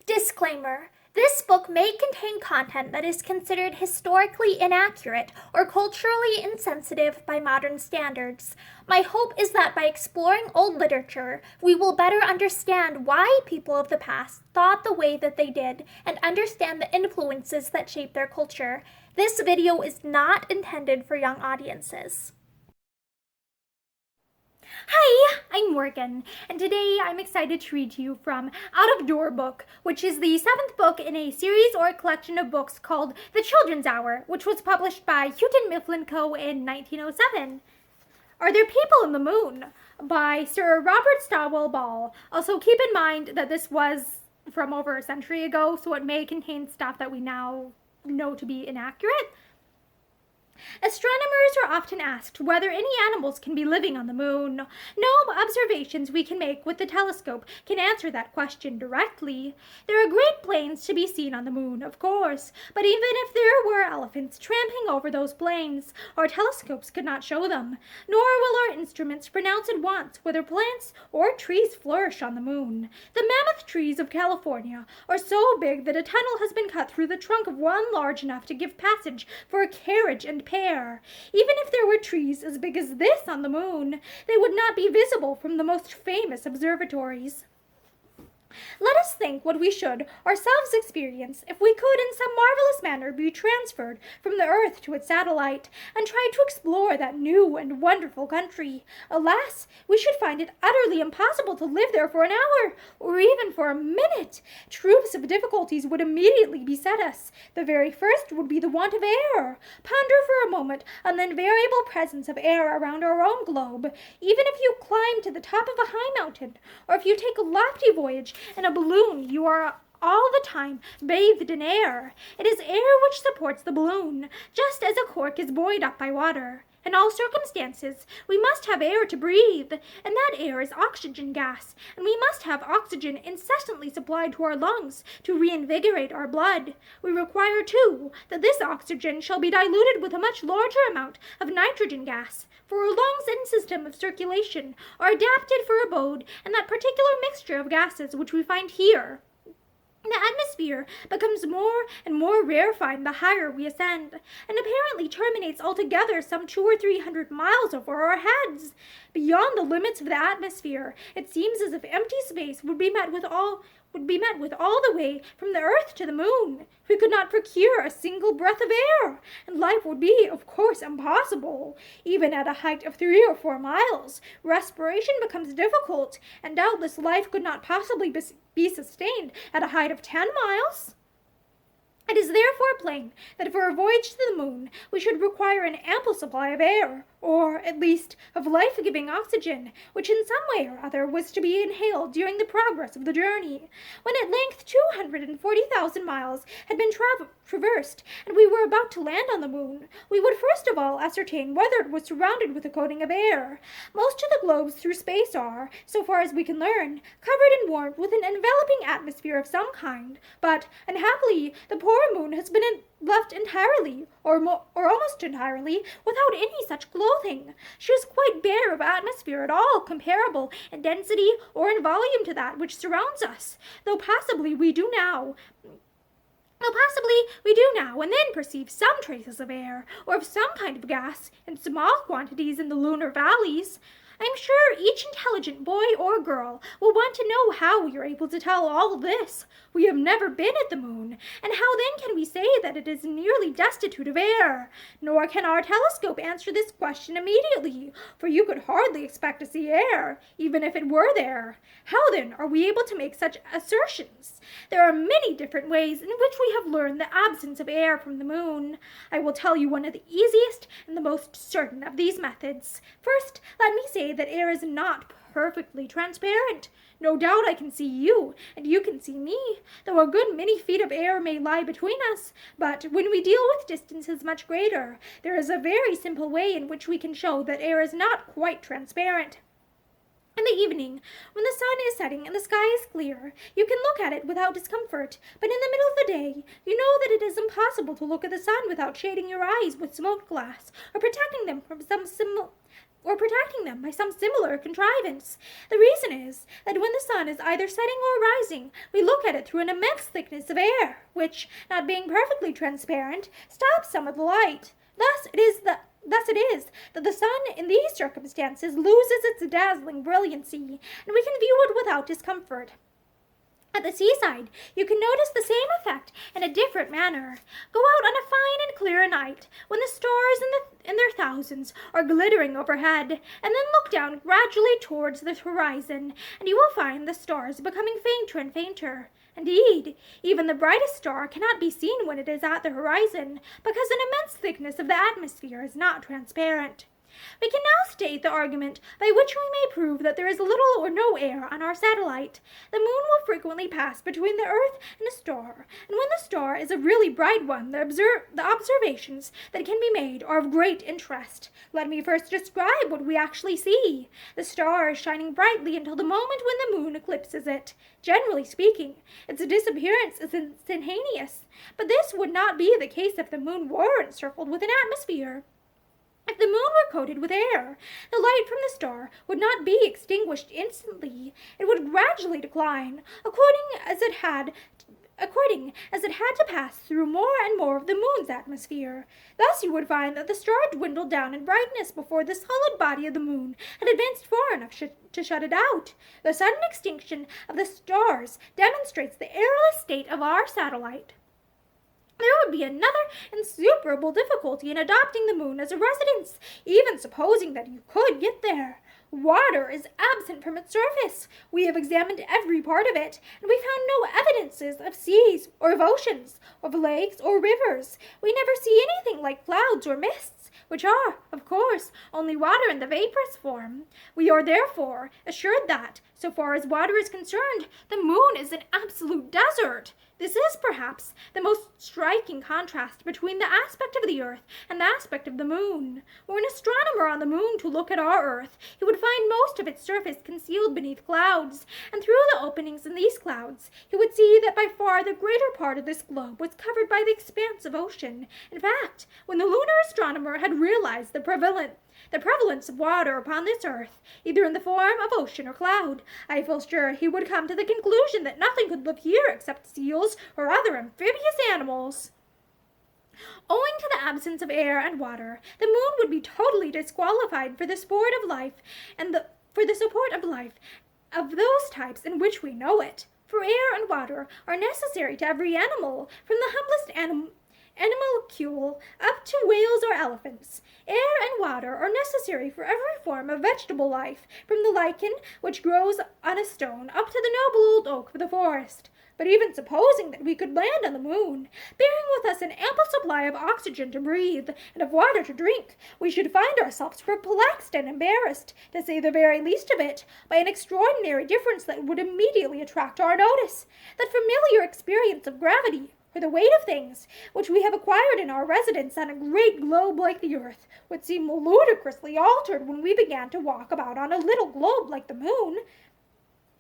Disclaimer. This book may contain content that is considered historically inaccurate or culturally insensitive by modern standards. My hope is that by exploring old literature, we will better understand why people of the past thought the way that they did and understand the influences that shape their culture. This video is not intended for young audiences. Hi, I'm Morgan, and today I'm excited to read to you from Out of Door Book, which is the 7th book in a series or collection of books called The Children's Hour, which was published by Houghton Mifflin Co. in 1907. Are There People in the Moon? By Sir Robert Stawell Ball. Also, keep in mind that this was from over a century ago, so it may contain stuff that we now know to be inaccurate. Astronomers are often asked whether any animals can be living on the moon. No observations we can make with the telescope can answer that question directly. There are great plains to be seen on the moon, of course, but even if there were elephants tramping over those plains, our telescopes could not show them, nor will our instruments pronounce at once whether plants or trees flourish on the moon. The mammoth trees of California are so big that a tunnel has been cut through the trunk of one large enough to give passage for a carriage and pair. Even if there were trees as big as this on the moon, they would not be visible from the most famous observatories. Let us think what we should ourselves experience if we could in some marvelous manner be transferred from the earth to its satellite and try to explore that new and wonderful country. Alas, we should find it utterly impossible to live there for an hour, or even for a minute. Troops of difficulties would immediately beset us. The very first would be the want of air. Ponder for a moment on the invariable presence of air around our own globe. Even if you climb to the top of a high mountain, or if you take a lofty voyage in a balloon, you are all the time bathed in air. It is air which supports the balloon, just as a cork is buoyed up by water. In all circumstances, we must have air to breathe, and that air is oxygen gas, and we must have oxygen incessantly supplied to our lungs to reinvigorate our blood. We require, too, that this oxygen shall be diluted with a much larger amount of nitrogen gas, for our lungs and system of circulation are adapted for abode in that particular mixture of gases which we find here. The atmosphere becomes more and more rarefied the higher we ascend, and apparently terminates altogether some 200 or 300 miles over our heads. Beyond the limits of the atmosphere, it seems as if empty space would be met with all the way from the earth to the moon. We could not procure a single breath of air, and life would be, of course, impossible. Even at a height of 3 or 4 miles, respiration becomes difficult, and doubtless life could not possibly be sustained at a height of 10 miles. It is therefore plain that for a voyage to the moon we should require an ample supply of air, or, at least, of life-giving oxygen, which in some way or other was to be inhaled during the progress of the journey. When at length 240,000 miles had been traversed, and we were about to land on the moon, we would first of all ascertain whether it was surrounded with a coating of air. Most of the globes through space are, so far as we can learn, covered and warmed with an enveloping atmosphere of some kind, but, unhappily, the poor moon has been left entirely, or almost entirely, without any such clothing. She is quite bare of atmosphere at all comparable in density or in volume to that which surrounds us, though possibly we do now and then perceive some traces of air, or of some kind of gas, in small quantities in the lunar valleys. I'm sure each intelligent boy or girl will want to know how we are able to tell all this. We have never been at the moon, and how then can we say that it is nearly destitute of air? Nor can our telescope answer this question immediately, for you could hardly expect to see air, even if it were there. How then are we able to make such assertions? There are many different ways in which we have learned the absence of air from the moon. I will tell you one of the easiest and the most certain of these methods. First, let me say that air is not perfectly transparent. No doubt I can see you, and you can see me, though a good many feet of air may lie between us. But when we deal with distances much greater, there is a very simple way in which we can show that air is not quite transparent. In the evening, when the sun is setting and the sky is clear, you can look at it without discomfort, but in the middle of the day, you know that it is impossible to look at the sun without shading your eyes with smoked glass, or protecting them from some or protecting them by some similar contrivance. The reason is that when the sun is either setting or rising, we look at it through an immense thickness of air, which, not being perfectly transparent, stops some of the light. Thus it is that the sun in these circumstances loses its dazzling brilliancy, and we can view it without discomfort. At the seaside, you can notice the same effect in a different manner. Go out on a fine and clear night, when the stars in their thousands are glittering overhead, and then look down gradually towards the horizon, and you will find the stars becoming fainter and fainter. Indeed, even the brightest star cannot be seen when it is at the horizon, because an immense thickness of the atmosphere is not transparent. We can now state the argument by which we may prove that there is little or no air on our satellite. The moon will frequently pass between the earth and a star, and when the star is a really bright one, the observations that can be made are of great interest. Let me first describe what we actually see. The star is shining brightly until the moment when the moon eclipses it. Generally speaking, its disappearance is instantaneous, but this would not be the case if the moon were encircled with an atmosphere. If the moon were coated with air, the light from the star would not be extinguished instantly. It would gradually decline, according as it had to pass through more and more of the moon's atmosphere. Thus you would find that the star dwindled down in brightness before the solid body of the moon had advanced far enough to shut it out. The sudden extinction of the stars demonstrates the airless state of our satellite. There would be another insuperable difficulty in adopting the moon as a residence, even supposing that you could get there. Water is absent from its surface. We have examined every part of it, and we found no evidences of seas or of oceans, of lakes or rivers. We never see anything like clouds or mists, which are, of course, only water in the vaporous form. We are therefore assured that, so far as water is concerned, the moon is an absolute desert. This is, perhaps, the most striking contrast between the aspect of the earth and the aspect of the moon. Were an astronomer on the moon to look at our earth, he would find most of its surface concealed beneath clouds, and through the openings in these clouds, he would see that by far the greater part of this globe was covered by the expanse of ocean. In fact, when the lunar astronomer had realized the prevalence of water upon this earth, either in the form of ocean or cloud, I feel sure he would come to the conclusion that nothing could live here except seals or other amphibious animals. Owing to the absence of air and water, the moon would be totally disqualified for the support of life of those types in which we know it. For air and water are necessary to every animal, from the humblest animalcule up to whales or elephants. Air and water are necessary for every form of vegetable life, from the lichen which grows on a stone up to the noble old oak of the forest. But even supposing that we could land on the moon, bearing with us an ample supply of oxygen to breathe and of water to drink, we should find ourselves perplexed and embarrassed, to say the very least of it, by an extraordinary difference that would immediately attract our notice. That familiar experience of gravity, or the weight of things, which we have acquired in our residence on a great globe like the earth, would seem ludicrously altered when we began to walk about on a little globe like the moon.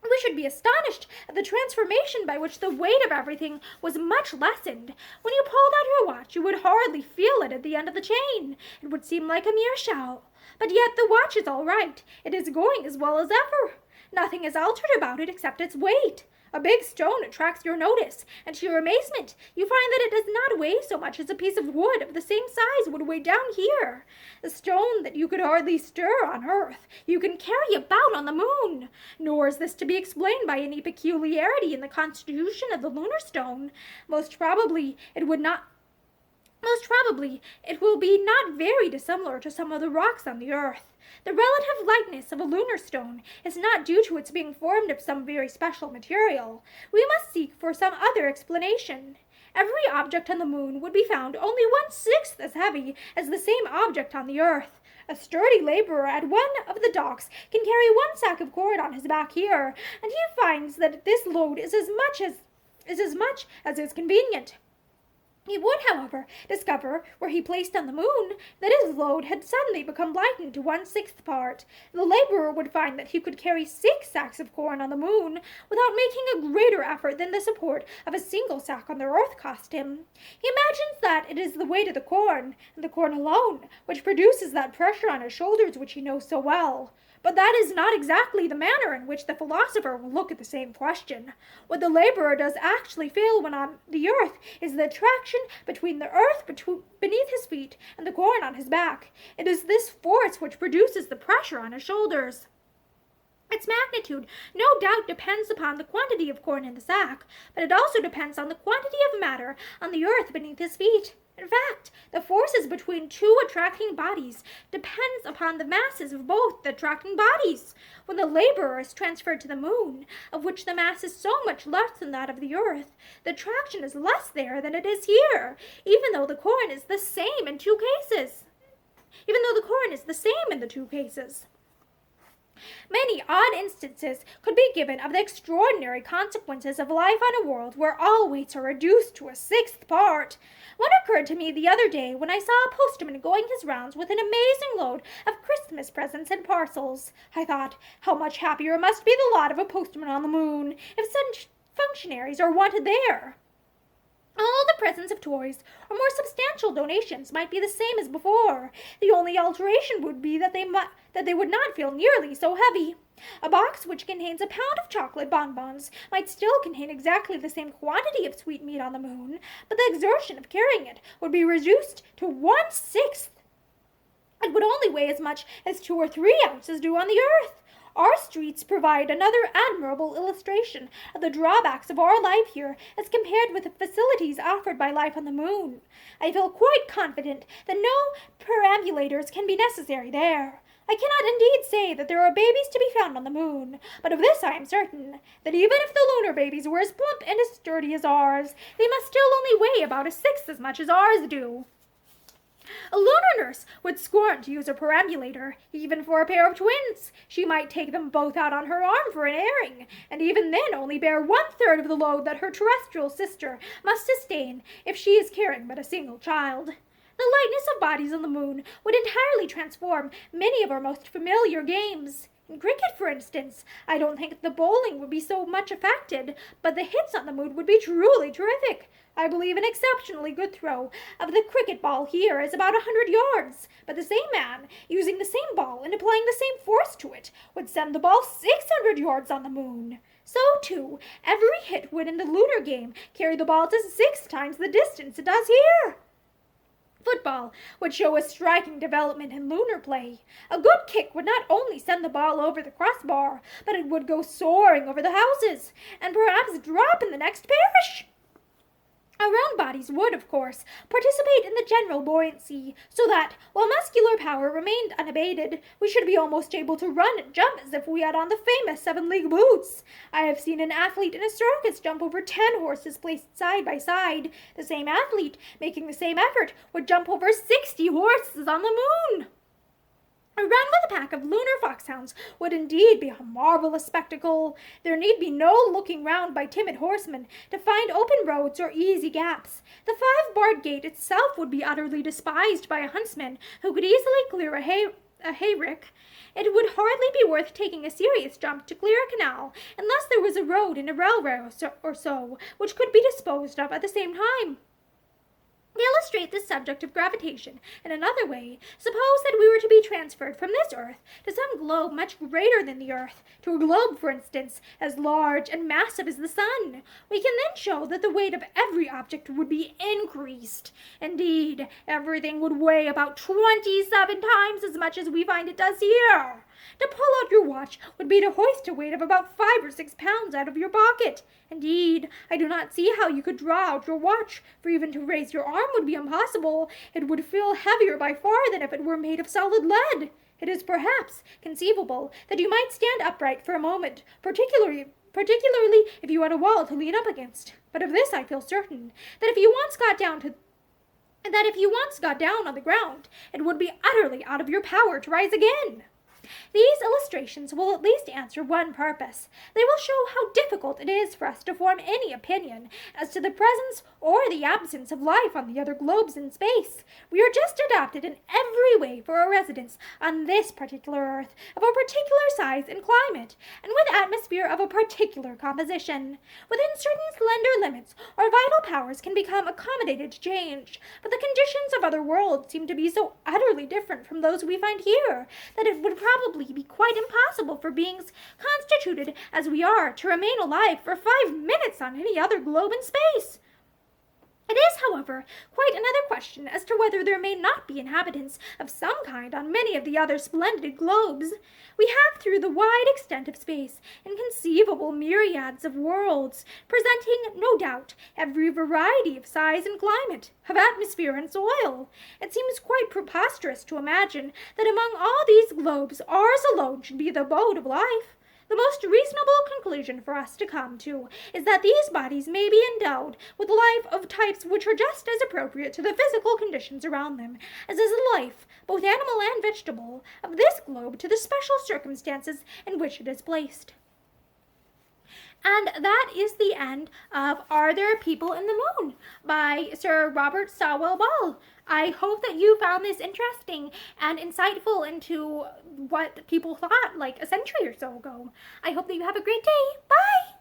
We should be astonished at the transformation by which the weight of everything was much lessened. When you pulled out your watch, you would hardly feel it at the end of the chain. It would seem like a mere shell. But yet the watch is all right. It is going as well as ever. Nothing is altered about it except its weight. A big stone attracts your notice, and to your amazement, you find that it does not weigh so much as a piece of wood of the same size would weigh down here. A stone that you could hardly stir on earth, you can carry about on the moon. Nor is this to be explained by any peculiarity in the constitution of the lunar stone. Most probably, it will be not very dissimilar to some of the rocks on the earth. The relative lightness of a lunar stone is not due to its being formed of some very special material. We must seek for some other explanation. Every object on the moon would be found only 1/6 as heavy as the same object on the earth. A sturdy laborer at one of the docks can carry 1 sack of cord on his back here, and he finds that this load is as much as is convenient. He would, however, discover, were he placed on the moon, that his load had suddenly become lightened to 1/6 part. The laborer would find that he could carry 6 sacks of corn on the moon without making a greater effort than the support of a single sack on the earth cost him. He imagines that it is the weight of the corn, and the corn alone, which produces that pressure on his shoulders which he knows so well. But that is not exactly the manner in which the philosopher will look at the same question. What the laborer does actually feel when on the earth is the attraction between the earth beneath his feet and the corn on his back. It is this force which produces the pressure on his shoulders. Its magnitude no doubt depends upon the quantity of corn in the sack, but it also depends on the quantity of matter on the earth beneath his feet. In fact, the forces between two attracting bodies depends upon the masses of both the attracting bodies. When the laborer is transferred to the moon, of which the mass is so much less than that of the earth, the attraction is less there than it is here, even though the corn is the same in two cases. Many odd instances could be given of the extraordinary consequences of life on a world where all weights are reduced to 1/6 part. One occurred to me the other day when I saw a postman going his rounds with an amazing load of Christmas presents and parcels. I thought, how much happier must be the lot of a postman on the moon, if such functionaries are wanted there. All the presents of toys or more substantial donations might be the same as before. The only alteration would be that they would not feel nearly so heavy. A box which contains a pound of chocolate bonbons might still contain exactly the same quantity of sweetmeat on the moon, but the exertion of carrying it would be reduced to 1/6. It would only weigh as much as 2 or 3 ounces do on the earth. Our streets provide another admirable illustration of the drawbacks of our life here as compared with the facilities offered by life on the moon. I feel quite confident that no perambulators can be necessary there. I cannot indeed say that there are babies to be found on the moon, but of this I am certain, that even if the lunar babies were as plump and as sturdy as ours, they must still only weigh about 1/6 as much as ours do. A lunar nurse would scorn to use a perambulator, even for a pair of twins. She might take them both out on her arm for an airing, and even then only bear 1/3 of the load that her terrestrial sister must sustain if she is carrying but a single child. The lightness of bodies on the moon would entirely transform many of our most familiar games. In cricket, for instance, I don't think the bowling would be so much affected, but the hits on the moon would be truly terrific. I believe an exceptionally good throw of the cricket ball here is about 100 yards, but the same man, using the same ball and applying the same force to it, would send the ball 600 yards on the moon. So, too, every hit would in the lunar game carry the ball to 6 times the distance it does here. Football would show a striking development in lunar play. A good kick would not only send the ball over the crossbar, but it would go soaring over the houses, and perhaps drop in the next parish. Our own bodies would, of course, participate in the general buoyancy, so that, while muscular power remained unabated, we should be almost able to run and jump as if we had on the famous 7-league boots. I have seen an athlete in a circus jump over 10 horses placed side by side. The same athlete, making the same effort, would jump over 60 horses on the moon. A run with a pack of lunar foxhounds would indeed be a marvelous spectacle. There need be no looking round by timid horsemen to find open roads or easy gaps. The 5-barred gate itself would be utterly despised by a huntsman who could easily clear a hayrick. It would hardly be worth taking a serious jump to clear a canal unless there was a road and a railway or so, which could be disposed of at the same time. To illustrate this subject of gravitation in another way, suppose that we were to be transferred from this earth to some globe much greater than the earth, to a globe, for instance, as large and massive as the sun. We can then show that the weight of every object would be increased. Indeed, everything would weigh about 27 times as much as we find it does here. To pull out your watch would be to hoist a weight of about 5 or 6 pounds out of your pocket. Indeed, I do not see how you could draw out your watch, for even to raise your arm would be impossible. It would feel heavier by far than if it were made of solid lead. It is perhaps conceivable that you might stand upright for a moment, particularly if you had a wall to lean up against. But of this I feel certain, that if you once got down on the ground, it would be utterly out of your power to rise again. These illustrations will at least answer one purpose. They will show how difficult it is for us to form any opinion as to the presence or the absence of life on the other globes in space. We are just adapted in every way for a residence on this particular Earth, of a particular size and climate, and with atmosphere of a particular composition. Within certain slender limits, our vital powers can become accommodated to change, but the conditions of other worlds seem to be so utterly different from those we find here that it would probably be quite impossible for beings constituted as we are to remain alive for 5 minutes on any other globe in space. It is, however, quite another question as to whether there may not be inhabitants of some kind on many of the other splendid globes. We have through the wide extent of space inconceivable myriads of worlds, presenting, no doubt, every variety of size and climate, of atmosphere and soil. It seems quite preposterous to imagine that among all these globes ours alone should be the abode of life. The most reasonable conclusion for us to come to is that these bodies may be endowed with life of types which are just as appropriate to the physical conditions around them as is the life, both animal and vegetable, of this globe to the special circumstances in which it is placed. And that is the end of Are There People in the Moon by Sir Robert Stawell Ball. I hope that you found this interesting and insightful into what people thought like a century or so ago. I hope that you have a great day. Bye!